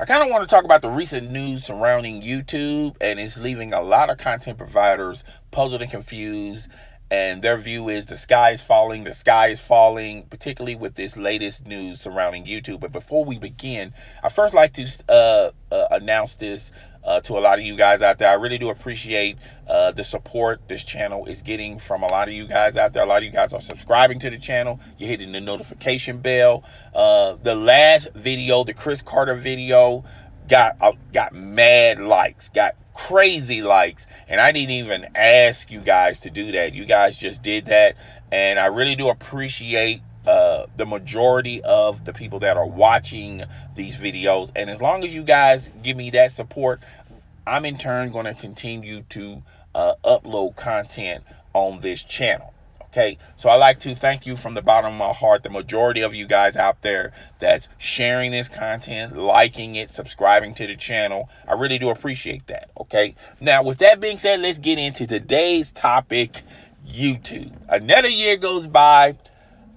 I kind of want to talk about the recent news surrounding YouTube, and it's leaving a lot of content providers puzzled and confused. And their view is the sky is falling, particularly with this latest news surrounding YouTube. But before we begin, I first like to announce this to a lot of you guys out there. I really do appreciate the support this channel is getting from a lot of you guys out there. A lot of you guys are subscribing to the channel. You're hitting the notification bell. The last video, the Chris Carter video, got mad likes, got crazy likes, and I didn't even ask you guys to do that. You guys just did that, and I really do appreciate the majority of the people that are watching these videos. And as long as you guys give me that support, I'm in turn going to continue to upload content on this channel. Okay, so I'd like to thank you from the bottom of my heart, the majority of you guys out there that's sharing this content, liking it, subscribing to the channel. I really do appreciate that, okay? Now, with that being said, let's get into today's topic, YouTube. Another year goes by.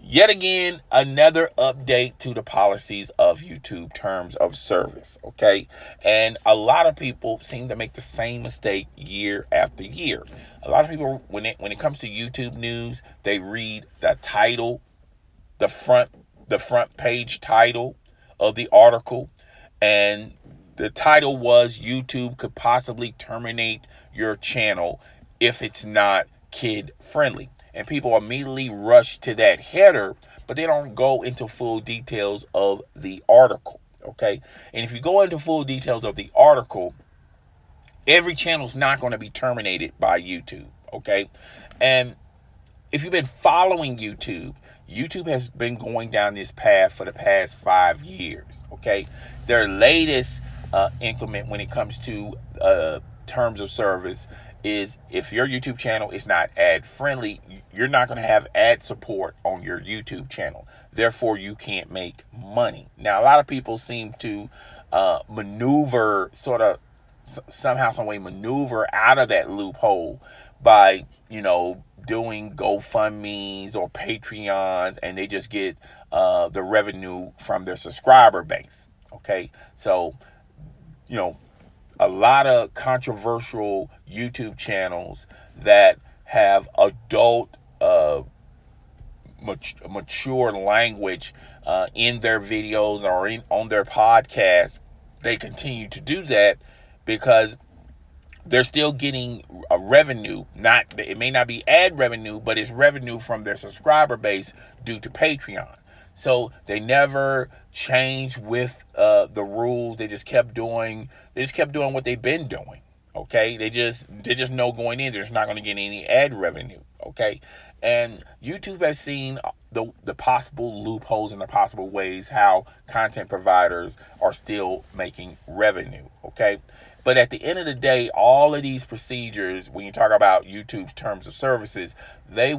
Yet again, another update to the policies of YouTube terms of service, okay? And a lot of people seem to make the same mistake year after year. A lot of people, when it comes to YouTube news, they read the title, the front page title of the article, and the title was YouTube could possibly terminate your channel if it's not kid friendly. And people immediately rush to that header, but they don't go into full details of the article, okay? And if you go into full details of the article, every channel is not going to be terminated by YouTube, okay? And if you've been following YouTube, YouTube has been going down this path for the past 5 years, okay? Their latest increment when it comes to terms of service is if your YouTube channel is not ad friendly, you're not going to have ad support on your YouTube channel. Therefore, you can't make money. Now, a lot of people seem to maneuver, somehow, some way maneuver out of that loophole by, doing GoFundMes or Patreons, and they just get the revenue from their subscriber base. Okay, so, a lot of controversial YouTube channels that have adult, mature language in their videos or on their podcasts, they continue to do that because they're still getting a revenue. It may not be ad revenue, but it's revenue from their subscriber base due to Patreon. So they never changed with the rules. They just kept doing what they've been doing. Okay, they just know going in they're just not going to get any ad revenue. Okay, and YouTube has seen the possible loopholes and the possible ways how content providers are still making revenue. Okay, but at the end of the day, all of these procedures, when you talk about YouTube's terms of services, they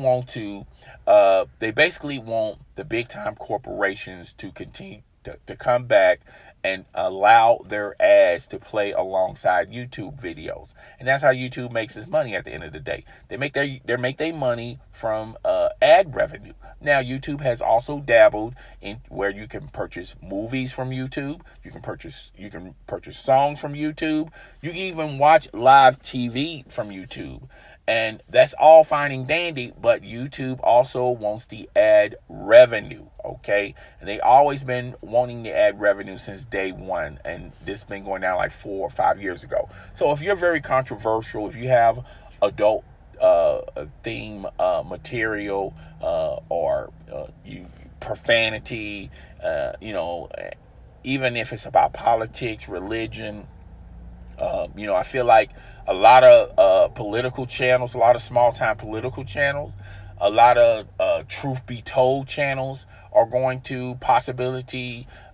basically want the big time corporations to continue to come back and allow their ads to play alongside YouTube videos. And that's how YouTube makes its money at the end of the day. They make their money from ad revenue. Now, YouTube has also dabbled in where you can purchase movies from YouTube. You can purchase songs from YouTube. You can even watch live TV from YouTube. And that's all fine and dandy, but YouTube also wants the ad revenue, okay? And they always been wanting the ad revenue since day one, and this has been going down like 4 or 5 years ago. So if you're very controversial, if you have adult theme material or profanity, even if it's about politics, religion, I feel like a lot of political channels, a lot of small-time political channels, a lot of truth be told channels are going to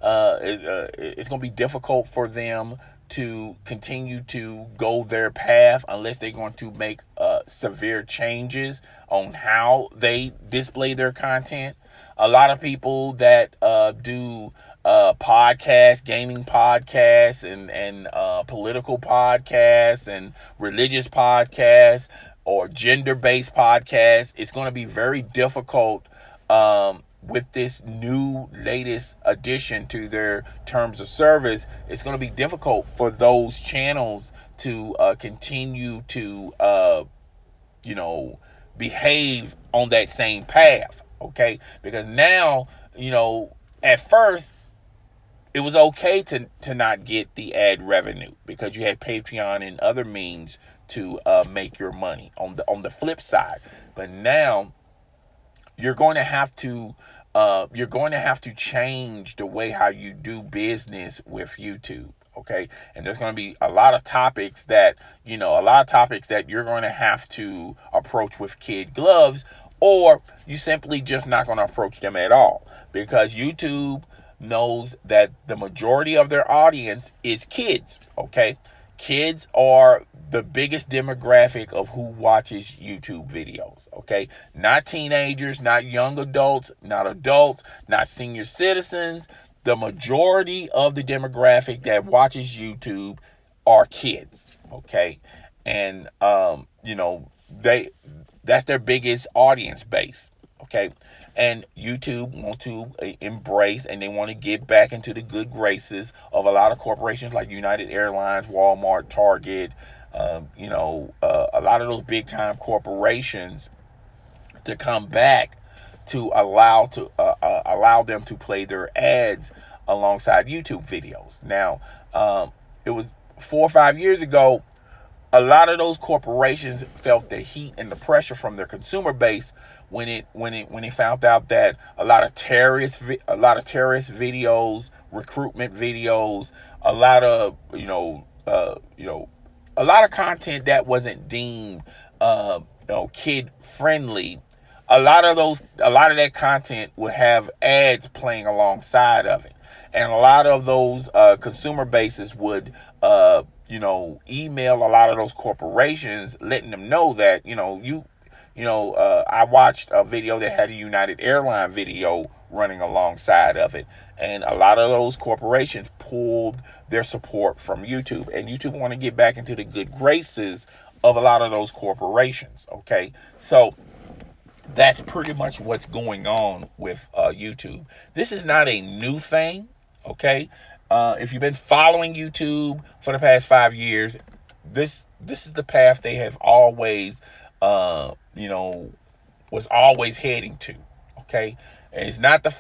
it's going to be difficult for them to continue to go their path unless they're going to make severe changes on how they display their content. A lot of people that do podcasts, gaming podcasts, and political podcasts, and religious podcasts, or gender-based podcasts, it's going to be very difficult with this new latest addition to their terms of service, it's going to be difficult for those channels to continue to behave on that same path. Okay, because now, at first it was okay to not get the ad revenue because you had Patreon and other means to make your money on the flip side. But now you're going to have to change the way how you do business with YouTube. Okay, and there's going to be a lot of topics that you're going to have to approach with kid gloves, or you simply just not going to approach them at all, because YouTube knows that the majority of their audience is kids. Okay, kids are the biggest demographic of who watches YouTube videos. Okay, not teenagers, not young adults, not senior citizens. The majority of the demographic that watches YouTube are kids. Okay, and that's their biggest audience base. Okay, and YouTube want to embrace, and they want to get back into the good graces of a lot of corporations like United Airlines, Walmart, Target, a lot of those big time corporations, to come back to allow them to play their ads alongside YouTube videos. Now, it was 4 or 5 years ago, a lot of those corporations felt the heat and the pressure from their consumer base when they found out that a lot of terrorist videos, recruitment videos, a lot of content that wasn't deemed kid friendly. A lot of that content would have ads playing alongside of it, and a lot of those consumer bases would email a lot of those corporations, letting them know that I watched a video that had a United Airline video running alongside of it, and a lot of those corporations pulled their support from YouTube, and YouTube want to get back into the good graces of a lot of those corporations. Okay, so that's pretty much what's going on with YouTube. This is not a new thing. Okay, if you've been following YouTube for the past 5 years, this is the path they have always was always heading to. Okay, and it's not the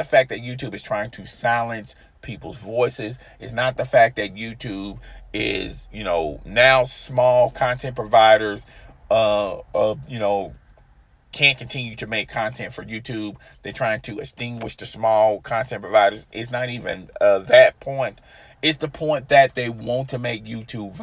fact that YouTube is trying to silence people's voices. It's not the fact that YouTube is now small content providers can't continue to make content for YouTube. They're trying to extinguish the small content providers. It's not even that point. It's the point that they want to make YouTube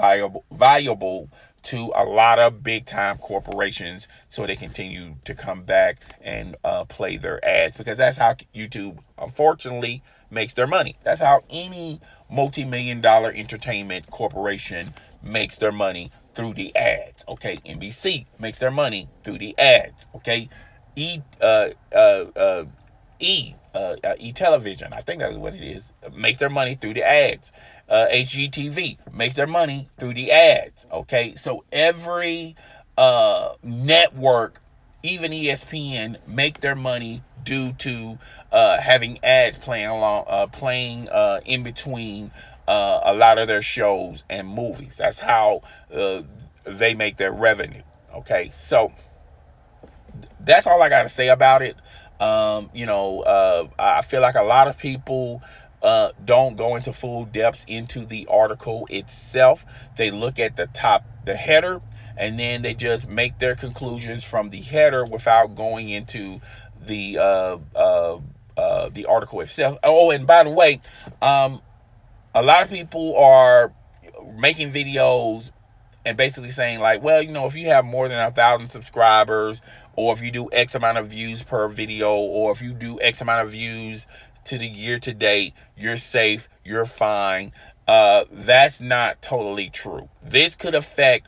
viable to a lot of big time corporations, so they continue to come back and play their ads, because that's how YouTube, unfortunately, makes their money. That's how any multi-million-dollar entertainment corporation makes their money, through the ads. Okay, NBC makes their money through the ads. Okay, television, I think that's what it is, makes their money through the ads. HGTV makes their money through the ads. Okay, so every network, even ESPN, make their money due to having ads playing in between a lot of their shows and movies. That's how they make their revenue. Okay, so that's all I got to say about it. I feel like a lot of people don't go into full depths into the article itself. They look at the header, and then they just make their conclusions from the header without going into the article itself. Oh, and by the way, a lot of people are making videos and basically saying like, well, if you have more than 1,000 subscribers, or if you do X amount of views per video, or if you do X amount of views to the year to date, you're safe, you're fine. That's not totally true. This could affect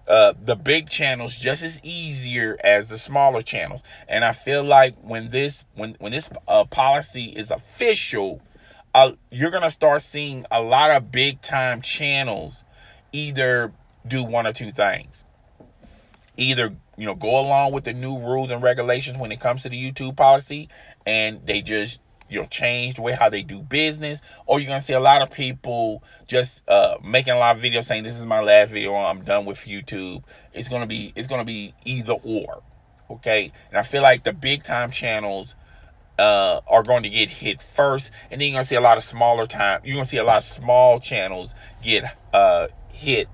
the big channels just as easier as the smaller channels. And I feel like when this policy is official, you're going to start seeing a lot of big time channels either do one or two things. Either go along with the new rules and regulations when it comes to the YouTube policy, and they just change the way how they do business, or you're gonna see a lot of people just making a lot of videos saying this is my last video, I'm done with YouTube. It's gonna be either or, okay? And I feel like the big time channels are going to get hit first, and then you're gonna see a lot of small channels get hit,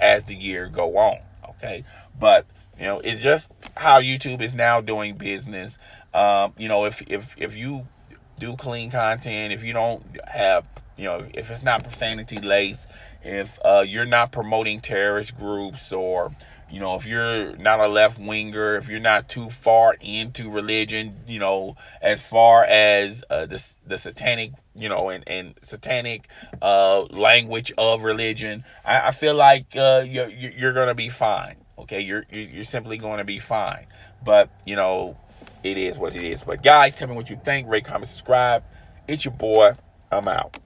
as the year go on, okay? But it's just how YouTube is now doing business. If you do clean content, if you don't have, if it's not profanity laced, if you're not promoting terrorist groups, or if you're not a left winger, if you're not too far into religion, as far as the satanic, and satanic language of religion, I feel like you're gonna be fine. Okay, you're simply going to be fine. But it is what it is. But guys, tell me what you think. Rate, comment, subscribe. It's your boy. I'm out.